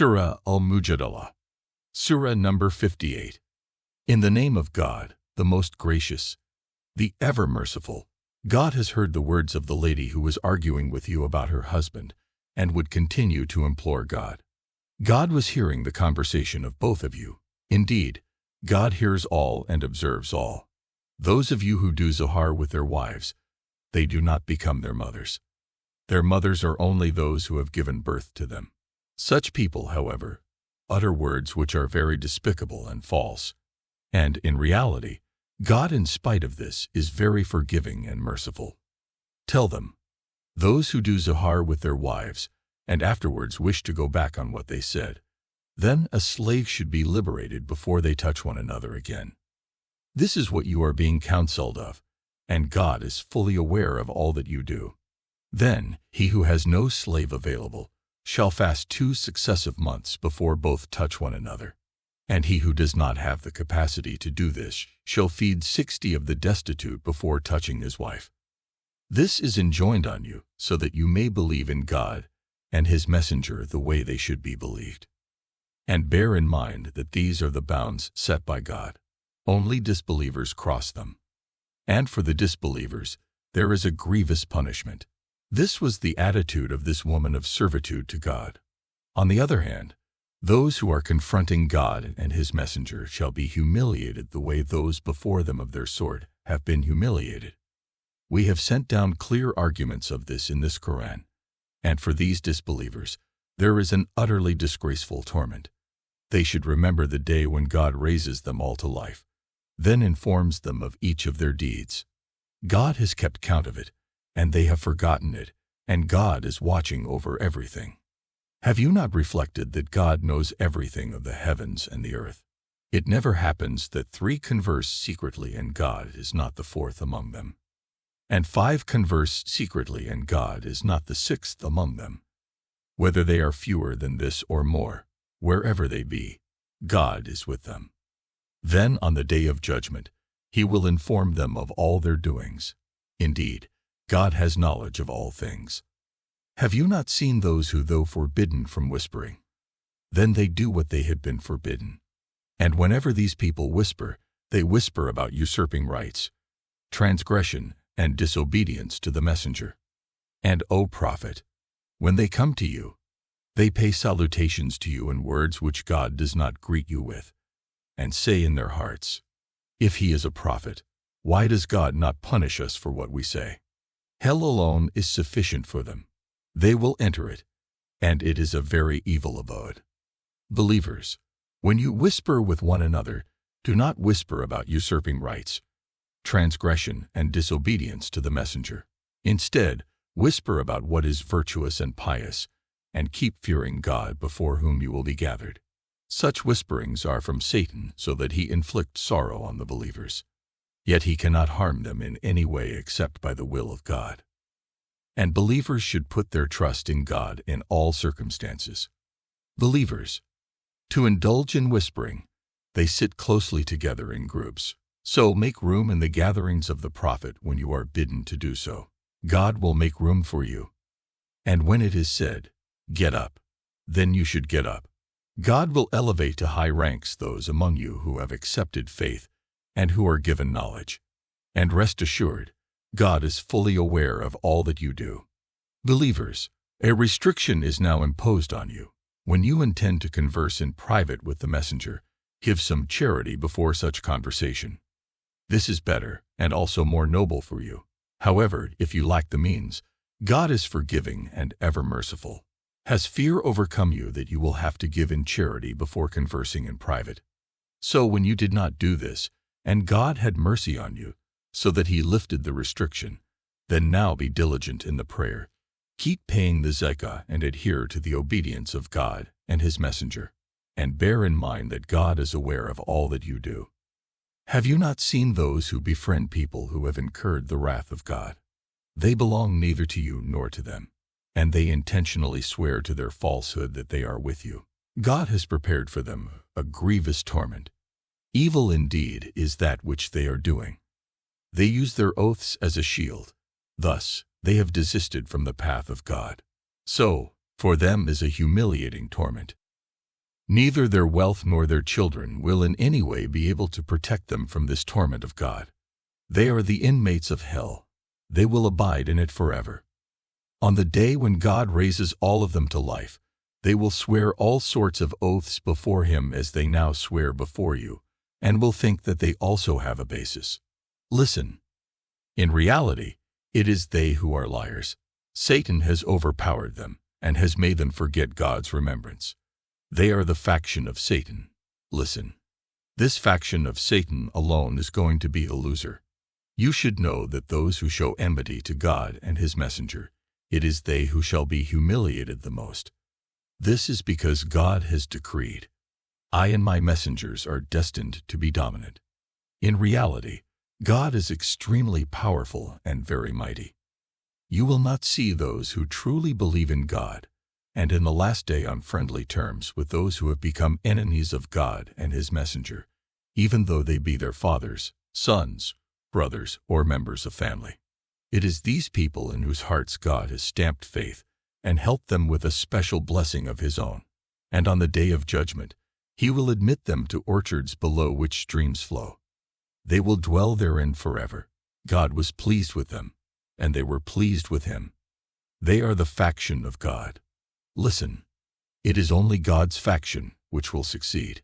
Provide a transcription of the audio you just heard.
Surah AL Mujadilah. Surah number 58. In the name of God, the most gracious, the ever merciful. God has heard the words of the lady who was arguing with you about her husband and would continue to implore God. God was hearing the conversation of both of you. Indeed, God hears all and observes all. Those of you who do zihar with their wives, they do not become their mothers. Their mothers are only those who have given birth to them. Such people, however, utter words which are very despicable and false. And in reality, God, in spite of this, is very forgiving and merciful. Tell them, those who do zihar with their wives and afterwards wish to go back on what they said, then a slave should be liberated before they touch one another again. This is what you are being counseled of, and God is fully aware of all that you do. Then he who has no slave available shall fast 2 successive months before both touch one another. And he who does not have the capacity to do this shall feed 60 of the destitute before touching his wife. This is enjoined on you, so that you may believe in God and his messenger the way they should be believed. And bear in mind that these are the bounds set by God. Only disbelievers cross them. And for the disbelievers, there is a grievous punishment. This was the attitude of this woman of servitude to God. On the other hand, those who are confronting God and his messenger shall be humiliated the way those before them of their sort have been humiliated. We have sent down clear arguments of this in this Quran, and for these disbelievers, there is an utterly disgraceful torment. They should remember the day when God raises them all to life, then informs them of each of their deeds. God has kept count of it, and they have forgotten it, and God is watching over everything. Have you not reflected that God knows everything of the heavens and the earth? It never happens that 3 converse secretly and God is not the 4th among them, and 5 converse secretly and God is not the 6th among them. Whether they are fewer than this or more, wherever they be, God is with them. Then on the day of judgment, he will inform them of all their doings. Indeed, God has knowledge of all things. Have you not seen those who, though forbidden from whispering, then they do what they had been forbidden? And whenever these people whisper, they whisper about usurping rights, transgression, and disobedience to the messenger. And, O Prophet, when they come to you, they pay salutations to you in words which God does not greet you with, and say in their hearts, if he is a prophet, why does God not punish us for what we say? Hell alone is sufficient for them. They will enter it, and it is a very evil abode. Believers, when you whisper with one another, do not whisper about usurping rights, transgression, and disobedience to the messenger. Instead, whisper about what is virtuous and pious, and keep fearing God before whom you will be gathered. Such whisperings are from Satan, so that he inflicts sorrow on the believers. Yet he cannot harm them in any way except by the will of God. And believers should put their trust in God in all circumstances. Believers, to indulge in whispering, they sit closely together in groups. So make room in the gatherings of the Prophet when you are bidden to do so. God will make room for you. And when it is said, get up, then you should get up. God will elevate to high ranks those among you who have accepted faith and who are given knowledge. And rest assured, God is fully aware of all that you do. Believers, a restriction is now imposed on you. When you intend to converse in private with the messenger, give some charity before such conversation. This is better and also more noble for you. However, if you lack the means, God is forgiving and ever merciful. Has fear overcome you that you will have to give in charity before conversing in private? So when you did not do this, and God had mercy on you, so that he lifted the restriction, then now be diligent in the prayer. Keep paying the zakah and adhere to the obedience of God and his messenger, and bear in mind that God is aware of all that you do. Have you not seen those who befriend people who have incurred the wrath of God? They belong neither to you nor to them, and they intentionally swear to their falsehood that they are with you. God has prepared for them a grievous torment. Evil indeed is that which they are doing. They use their oaths as a shield. Thus, they have desisted from the path of God. So, for them is a humiliating torment. Neither their wealth nor their children will in any way be able to protect them from this torment of God. They are the inmates of hell. They will abide in it forever. On the day when God raises all of them to life, they will swear all sorts of oaths before Him as they now swear before you, and will think that they also have a basis. Listen. In reality, it is they who are liars. Satan has overpowered them and has made them forget God's remembrance. They are the faction of Satan. Listen. This faction of Satan alone is going to be a loser. You should know that those who show enmity to God and His messenger, it is they who shall be humiliated the most. This is because God has decreed, I and my messengers are destined to be dominant. In reality, God is extremely powerful and very mighty. You will not see those who truly believe in God and in the last day on friendly terms with those who have become enemies of God and His messenger, even though they be their fathers, sons, brothers, or members of family. It is these people in whose hearts God has stamped faith and helped them with a special blessing of His own. And on the day of judgment, He will admit them to orchards below which streams flow. They will dwell therein forever. God was pleased with them, and they were pleased with Him. They are the faction of God. Listen, it is only God's faction which will succeed.